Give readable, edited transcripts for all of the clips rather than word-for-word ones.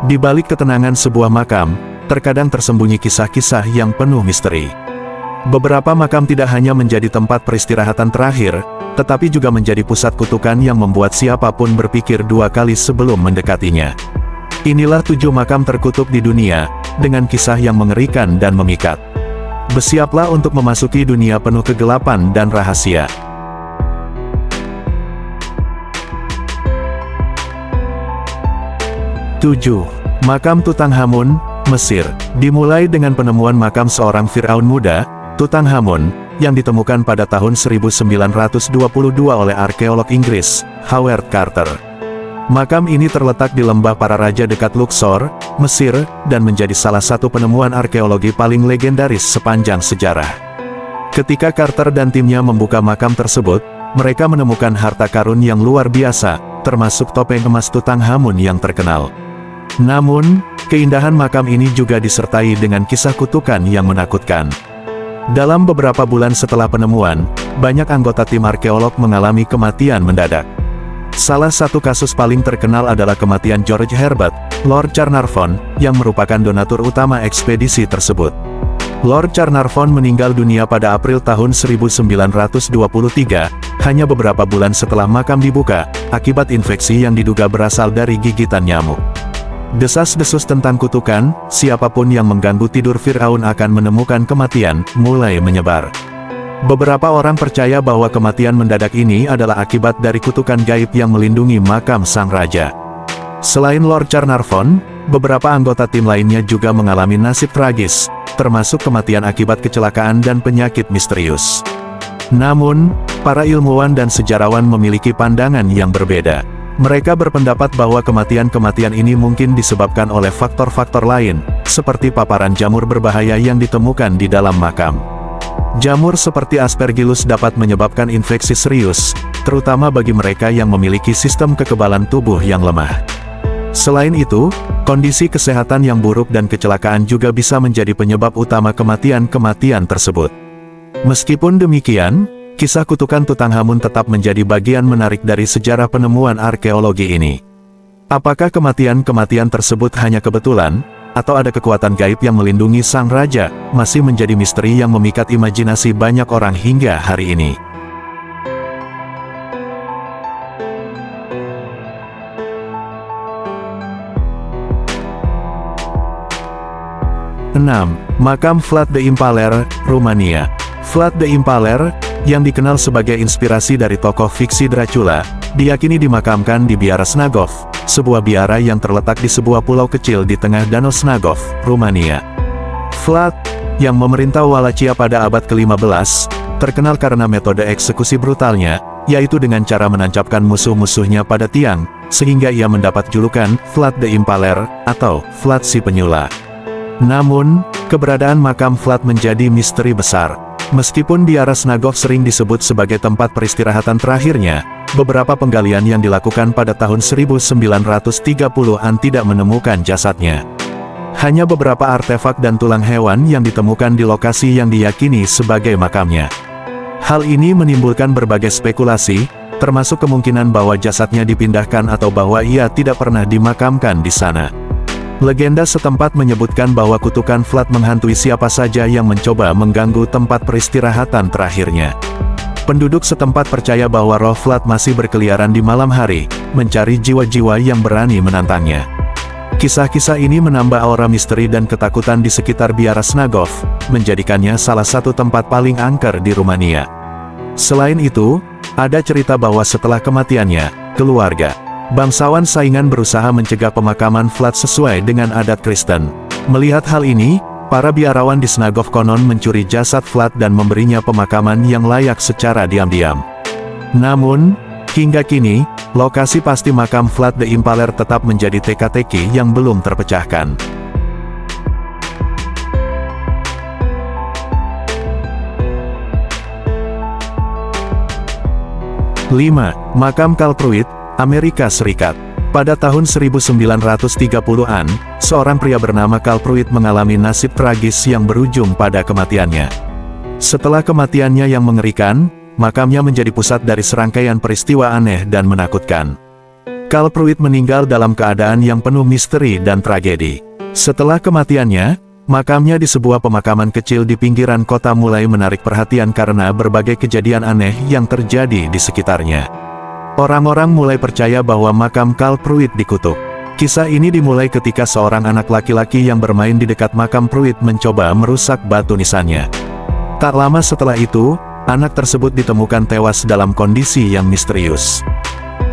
Di balik ketenangan sebuah makam, terkadang tersembunyi kisah-kisah yang penuh misteri. Beberapa makam tidak hanya menjadi tempat peristirahatan terakhir, tetapi juga menjadi pusat kutukan yang membuat siapapun berpikir dua kali sebelum mendekatinya. Inilah 7 makam terkutuk di dunia, dengan kisah yang mengerikan dan memikat. Bersiaplah untuk memasuki dunia penuh kegelapan dan rahasia. 7. Makam Tutankhamun, Mesir. Dimulai dengan penemuan makam seorang Firaun muda, Tutankhamun, yang ditemukan pada tahun 1922 oleh arkeolog Inggris, Howard Carter. Makam ini terletak di lembah para raja dekat Luxor, Mesir, dan menjadi salah satu penemuan arkeologi paling legendaris sepanjang sejarah. Ketika Carter dan timnya membuka makam tersebut, mereka menemukan harta karun yang luar biasa, termasuk topeng emas Tutankhamun yang terkenal. Namun, keindahan makam ini juga disertai dengan kisah kutukan yang menakutkan. Dalam beberapa bulan setelah penemuan, banyak anggota tim arkeolog mengalami kematian mendadak. Salah satu kasus paling terkenal adalah kematian George Herbert, Lord Carnarvon, yang merupakan donatur utama ekspedisi tersebut. Lord Carnarvon meninggal dunia pada April tahun 1923, hanya beberapa bulan setelah makam dibuka, akibat infeksi yang diduga berasal dari gigitan nyamuk. Desas-desus tentang kutukan, siapapun yang mengganggu tidur Firaun akan menemukan kematian, mulai menyebar. Beberapa orang percaya bahwa kematian mendadak ini adalah akibat dari kutukan gaib yang melindungi makam sang raja. Selain Lord Carnarvon, beberapa anggota tim lainnya juga mengalami nasib tragis, termasuk kematian akibat kecelakaan dan penyakit misterius. Namun, para ilmuwan dan sejarawan memiliki pandangan yang berbeda. Mereka berpendapat bahwa kematian-kematian ini mungkin disebabkan oleh faktor-faktor lain, seperti paparan jamur berbahaya yang ditemukan di dalam makam. Jamur seperti Aspergillus dapat menyebabkan infeksi serius, terutama bagi mereka yang memiliki sistem kekebalan tubuh yang lemah. Selain itu, kondisi kesehatan yang buruk dan kecelakaan juga bisa menjadi penyebab utama kematian-kematian tersebut. Meskipun demikian, kisah kutukan Tutankhamun tetap menjadi bagian menarik dari sejarah penemuan arkeologi ini. Apakah kematian-kematian tersebut hanya kebetulan, atau ada kekuatan gaib yang melindungi sang raja, masih menjadi misteri yang memikat imajinasi banyak orang hingga hari ini. Makam Vlad the Impaler, Rumania. Vlad the Impaler, yang dikenal sebagai inspirasi dari tokoh fiksi Dracula, diyakini dimakamkan di Biara Snagov, sebuah biara yang terletak di sebuah pulau kecil di tengah Danau Snagov, Rumania. Vlad, yang memerintah Wallachia pada abad ke-15, terkenal karena metode eksekusi brutalnya, yaitu dengan cara menancapkan musuh-musuhnya pada tiang, sehingga ia mendapat julukan Vlad the Impaler, atau Vlad si Penyula. Namun, keberadaan makam Vlad menjadi misteri besar. Meskipun Biara Snagov sering disebut sebagai tempat peristirahatan terakhirnya, beberapa penggalian yang dilakukan pada tahun 1930-an tidak menemukan jasadnya. Hanya beberapa artefak dan tulang hewan yang ditemukan di lokasi yang diyakini sebagai makamnya. Hal ini menimbulkan berbagai spekulasi, termasuk kemungkinan bahwa jasadnya dipindahkan atau bahwa ia tidak pernah dimakamkan di sana. Legenda setempat menyebutkan bahwa kutukan Vlad menghantui siapa saja yang mencoba mengganggu tempat peristirahatan terakhirnya. Penduduk setempat percaya bahwa roh Vlad masih berkeliaran di malam hari, mencari jiwa-jiwa yang berani menantangnya. Kisah-kisah ini menambah aura misteri dan ketakutan di sekitar Biara Snagov, menjadikannya salah satu tempat paling angker di Rumania. Selain itu, ada cerita bahwa setelah kematiannya, keluarga bangsawan saingan berusaha mencegah pemakaman Vlad sesuai dengan adat Kristen. Melihat hal ini, para biarawan di Snagov konon mencuri jasad Vlad dan memberinya pemakaman yang layak secara diam-diam. Namun, hingga kini, lokasi pasti makam Vlad the Impaler tetap menjadi teka-teki yang belum terpecahkan. 5. Makam Carl Pruitt, Amerika Serikat. Pada tahun 1930-an, seorang pria bernama Carl Pruitt mengalami nasib tragis yang berujung pada kematiannya. Setelah kematiannya yang mengerikan, makamnya menjadi pusat dari serangkaian peristiwa aneh dan menakutkan. Pruitt meninggal dalam keadaan yang penuh misteri dan tragedi. Setelah kematiannya, makamnya di sebuah pemakaman kecil di pinggiran kota mulai menarik perhatian karena berbagai kejadian aneh yang terjadi di sekitarnya. Orang-orang mulai percaya bahwa makam Pruitt dikutuk. Kisah ini dimulai ketika seorang anak laki-laki yang bermain di dekat makam Pruitt mencoba merusak batu nisannya. Tak lama setelah itu, anak tersebut ditemukan tewas dalam kondisi yang misterius.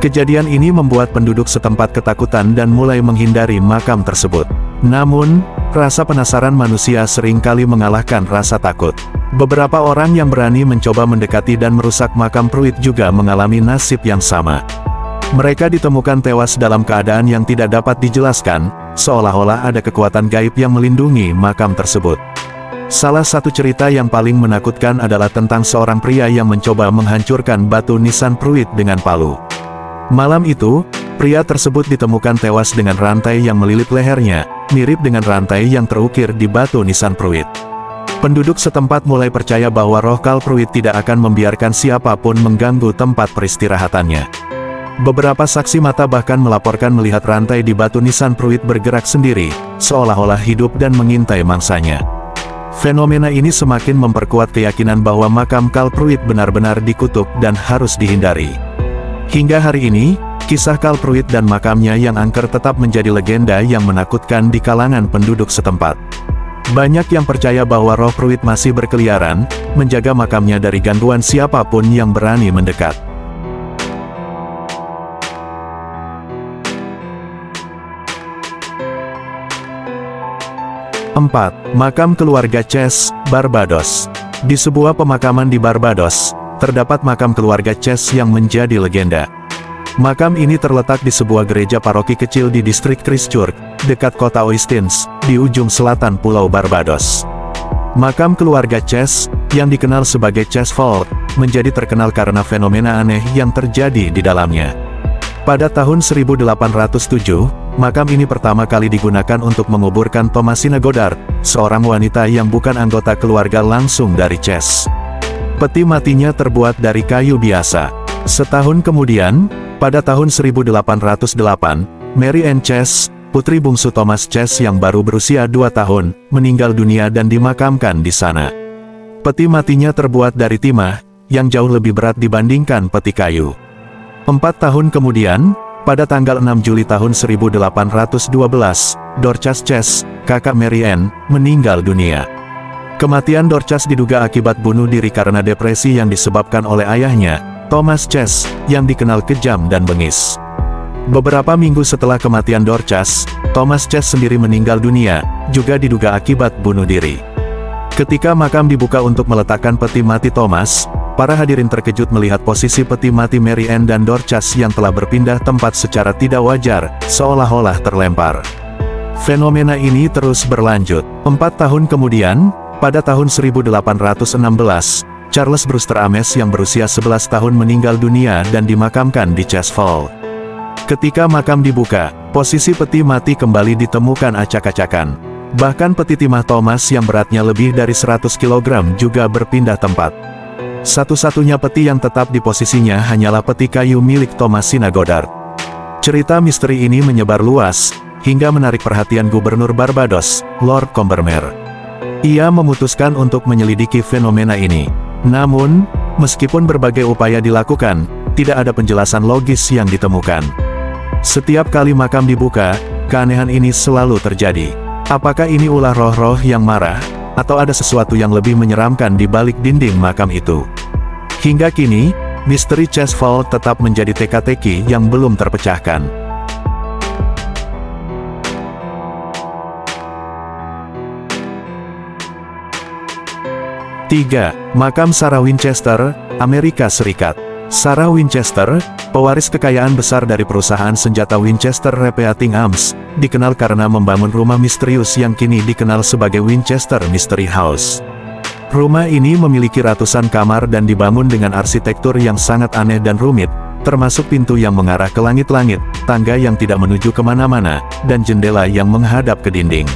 Kejadian ini membuat penduduk setempat ketakutan dan mulai menghindari makam tersebut. Namun, rasa penasaran manusia seringkali mengalahkan rasa takut. Beberapa orang yang berani mencoba mendekati dan merusak makam Pruitt juga mengalami nasib yang sama. Mereka ditemukan tewas dalam keadaan yang tidak dapat dijelaskan, seolah-olah ada kekuatan gaib yang melindungi makam tersebut. Salah satu cerita yang paling menakutkan adalah tentang seorang pria yang mencoba menghancurkan batu nisan Pruitt dengan palu. Malam itu, pria tersebut ditemukan tewas dengan rantai yang melilit lehernya, mirip dengan rantai yang terukir di batu nisan Pruitt. Penduduk setempat mulai percaya bahwa roh Pruitt tidak akan membiarkan siapapun mengganggu tempat peristirahatannya. Beberapa saksi mata bahkan melaporkan melihat rantai di batu nisan Pruitt bergerak sendiri, seolah-olah hidup dan mengintai mangsanya. Fenomena ini semakin memperkuat keyakinan bahwa makam Pruitt benar-benar dikutuk dan harus dihindari. Hingga hari ini, kisah Pruitt dan makamnya yang angker tetap menjadi legenda yang menakutkan di kalangan penduduk setempat. Banyak yang percaya bahwa roh Pruitt masih berkeliaran, menjaga makamnya dari gangguan siapapun yang berani mendekat. Empat, Makam keluarga Chase, Barbados. Di sebuah pemakaman di Barbados, terdapat makam keluarga Chase yang menjadi legenda. Makam ini terletak di sebuah gereja paroki kecil di distrik Christchurch, dekat kota Oistins, di ujung selatan Pulau Barbados. Makam keluarga Chase, yang dikenal sebagai Chase Vault, menjadi terkenal karena fenomena aneh yang terjadi di dalamnya. Pada tahun 1807, makam ini pertama kali digunakan untuk menguburkan Thomasina Goddard, seorang wanita yang bukan anggota keluarga langsung dari Chase. Peti matinya terbuat dari kayu biasa. Setahun kemudian, pada tahun 1808, Mary Ann Chase, putri bungsu Thomas Chase yang baru berusia 2 tahun, meninggal dunia dan dimakamkan di sana. Peti matinya terbuat dari timah, yang jauh lebih berat dibandingkan peti kayu. 4 tahun kemudian, pada tanggal 6 Juli tahun 1812, Dorcas Chase, kakak Mary Ann, meninggal dunia. Kematian Dorcas diduga akibat bunuh diri karena depresi yang disebabkan oleh ayahnya, Thomas Chase, yang dikenal kejam dan bengis. Beberapa minggu setelah kematian Dorcas, Thomas Chase sendiri meninggal dunia, juga diduga akibat bunuh diri. Ketika makam dibuka untuk meletakkan peti mati Thomas, para hadirin terkejut melihat posisi peti mati Mary Ann dan Dorcas yang telah berpindah tempat secara tidak wajar, seolah-olah terlempar. Fenomena ini terus berlanjut. 4 tahun kemudian, pada tahun 1816, Charles Brewster Ames yang berusia 11 tahun meninggal dunia dan dimakamkan di Chase Vault. Ketika makam dibuka, posisi peti mati kembali ditemukan acak-acakan. Bahkan peti timah Thomas yang beratnya lebih dari 100 kg juga berpindah tempat. Satu-satunya peti yang tetap di posisinya hanyalah peti kayu milik Thomasina Goddard. Cerita misteri ini menyebar luas, hingga menarik perhatian Gubernur Barbados, Lord Combermere. Ia memutuskan untuk menyelidiki fenomena ini. Namun, meskipun berbagai upaya dilakukan, tidak ada penjelasan logis yang ditemukan. Setiap kali makam dibuka, keanehan ini selalu terjadi. Apakah ini ulah roh-roh yang marah, atau ada sesuatu yang lebih menyeramkan di balik dinding makam itu? Hingga kini, misteri Chase Vault tetap menjadi teka-teki yang belum terpecahkan. 3. Makam Sarah Winchester, Amerika Serikat. Sarah Winchester, pewaris kekayaan besar dari perusahaan senjata Winchester Repeating Arms, dikenal karena membangun rumah misterius yang kini dikenal sebagai Winchester Mystery House. Rumah ini memiliki ratusan kamar dan dibangun dengan arsitektur yang sangat aneh dan rumit, termasuk pintu yang mengarah ke langit-langit, tangga yang tidak menuju kemana-mana, dan jendela yang menghadap ke dinding.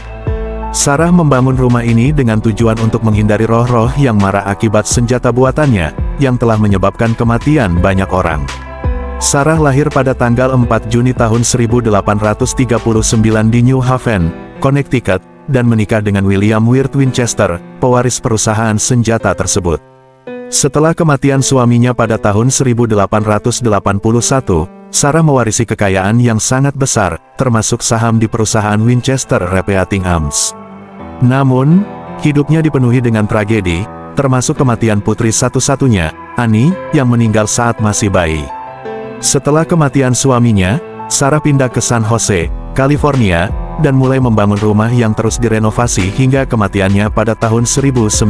Sarah membangun rumah ini dengan tujuan untuk menghindari roh-roh yang marah akibat senjata buatannya, yang telah menyebabkan kematian banyak orang. Sarah lahir pada tanggal 4 Juni tahun 1839 di New Haven, Connecticut, dan menikah dengan William Wirt Winchester, pewaris perusahaan senjata tersebut. Setelah kematian suaminya pada tahun 1881, Sarah mewarisi kekayaan yang sangat besar, termasuk saham di perusahaan Winchester Repeating Arms. Namun, hidupnya dipenuhi dengan tragedi, termasuk kematian putri satu-satunya, Annie, yang meninggal saat masih bayi. Setelah kematian suaminya, Sarah pindah ke San Jose, California, dan mulai membangun rumah yang terus direnovasi hingga kematiannya pada tahun 1922.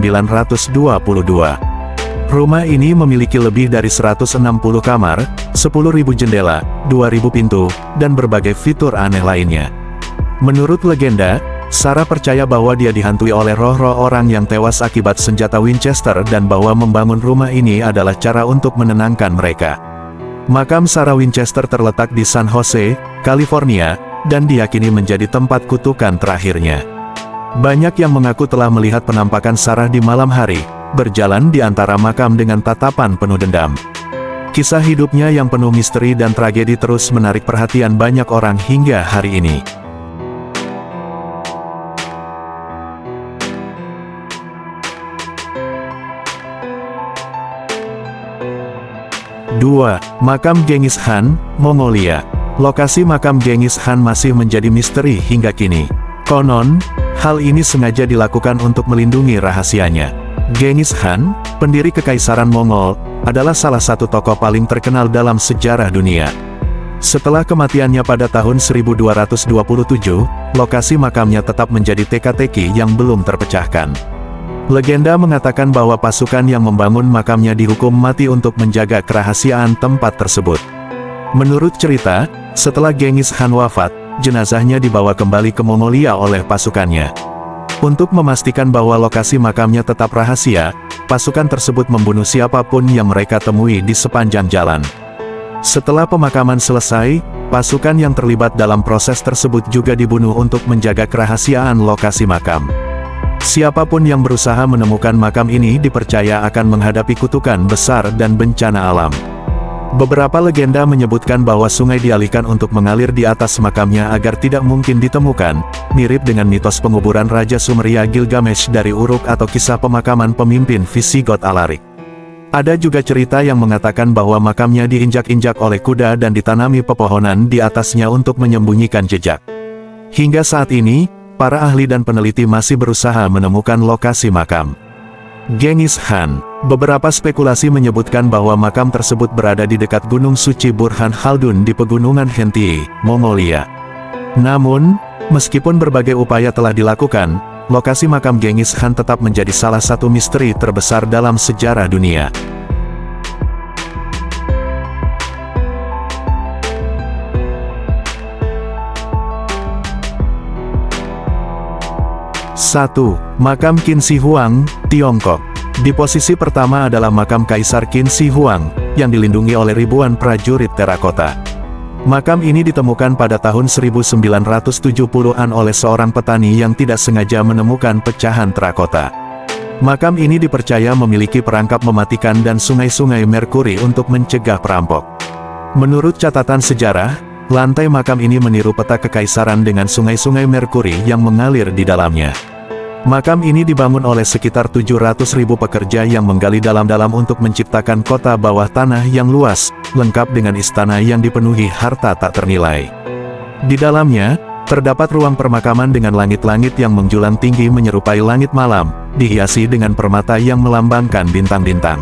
Rumah ini memiliki lebih dari 160 kamar, 10.000 jendela, 2.000 pintu, dan berbagai fitur aneh lainnya. Menurut legenda, Sarah percaya bahwa dia dihantui oleh roh-roh orang yang tewas akibat senjata Winchester dan bahwa membangun rumah ini adalah cara untuk menenangkan mereka. Makam Sarah Winchester terletak di San Jose, California, dan diyakini menjadi tempat kutukan terakhirnya. Banyak yang mengaku telah melihat penampakan Sarah di malam hari, berjalan di antara makam dengan tatapan penuh dendam. Kisah hidupnya yang penuh misteri dan tragedi terus menarik perhatian banyak orang hingga hari ini. Dua, Makam Genghis Khan, Mongolia. Lokasi makam Genghis Khan masih menjadi misteri hingga kini. Konon, hal ini sengaja dilakukan untuk melindungi rahasianya. Genghis Khan, pendiri Kekaisaran Mongol, adalah salah satu tokoh paling terkenal dalam sejarah dunia. Setelah kematiannya pada tahun 1227, lokasi makamnya tetap menjadi teka-teki yang belum terpecahkan. Legenda mengatakan bahwa pasukan yang membangun makamnya dihukum mati untuk menjaga kerahasiaan tempat tersebut. Menurut cerita, setelah Genghis Khan wafat, jenazahnya dibawa kembali ke Mongolia oleh pasukannya. Untuk memastikan bahwa lokasi makamnya tetap rahasia, pasukan tersebut membunuh siapapun yang mereka temui di sepanjang jalan. Setelah pemakaman selesai, pasukan yang terlibat dalam proses tersebut juga dibunuh untuk menjaga kerahasiaan lokasi makam. Siapapun yang berusaha menemukan makam ini dipercaya akan menghadapi kutukan besar dan bencana alam. Beberapa legenda menyebutkan bahwa sungai dialihkan untuk mengalir di atas makamnya agar tidak mungkin ditemukan, mirip dengan mitos penguburan Raja Sumeria Gilgamesh dari Uruk atau kisah pemakaman pemimpin Visigoth Alaric. Ada juga cerita yang mengatakan bahwa makamnya diinjak-injak oleh kuda dan ditanami pepohonan di atasnya untuk menyembunyikan jejak. Hingga saat ini, para ahli dan peneliti masih berusaha menemukan lokasi makam Genghis Khan. Beberapa spekulasi menyebutkan bahwa makam tersebut berada di dekat Gunung Suci Burhan Khaldun di Pegunungan Henty, Mongolia. Namun, meskipun berbagai upaya telah dilakukan, lokasi makam Genghis Khan tetap menjadi salah satu misteri terbesar dalam sejarah dunia. Satu, Makam Qin Shi Huang, Tiongkok. Di posisi pertama adalah makam Kaisar Qin Shi Huang, yang dilindungi oleh ribuan prajurit terakota. Makam ini ditemukan pada tahun 1970-an oleh seorang petani yang tidak sengaja menemukan pecahan terakota. Makam ini dipercaya memiliki perangkap mematikan dan sungai-sungai merkuri untuk mencegah perampok. Menurut catatan sejarah, lantai makam ini meniru peta kekaisaran dengan sungai-sungai merkuri yang mengalir di dalamnya. Makam ini dibangun oleh sekitar 700.000 pekerja yang menggali dalam-dalam untuk menciptakan kota bawah tanah yang luas, lengkap dengan istana yang dipenuhi harta tak ternilai. Di dalamnya, terdapat ruang permakaman dengan langit-langit yang menjulang tinggi menyerupai langit malam, dihiasi dengan permata yang melambangkan bintang-bintang.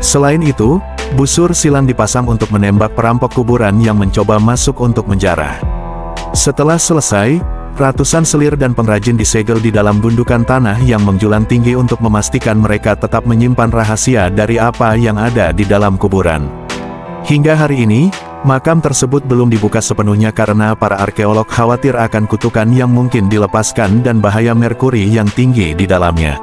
Selain itu, busur silang dipasang untuk menembak perampok kuburan yang mencoba masuk untuk menjarah. Setelah selesai, ratusan selir dan pengrajin disegel di dalam gundukan tanah yang menjulang tinggi untuk memastikan mereka tetap menyimpan rahasia dari apa yang ada di dalam kuburan. Hingga hari ini, makam tersebut belum dibuka sepenuhnya karena para arkeolog khawatir akan kutukan yang mungkin dilepaskan dan bahaya merkuri yang tinggi di dalamnya.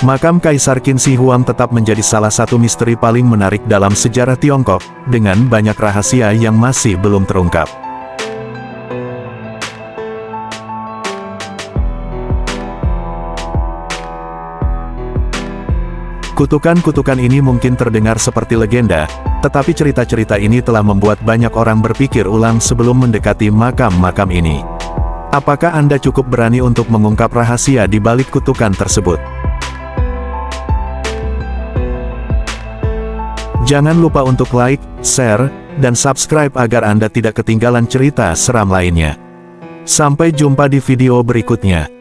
Makam Kaisar Qin Shi Huang tetap menjadi salah satu misteri paling menarik dalam sejarah Tiongkok, dengan banyak rahasia yang masih belum terungkap. Kutukan-kutukan ini mungkin terdengar seperti legenda, tetapi cerita-cerita ini telah membuat banyak orang berpikir ulang sebelum mendekati makam-makam ini. Apakah Anda cukup berani untuk mengungkap rahasia di balik kutukan tersebut? Jangan lupa untuk like, share, dan subscribe agar Anda tidak ketinggalan cerita seram lainnya. Sampai jumpa di video berikutnya.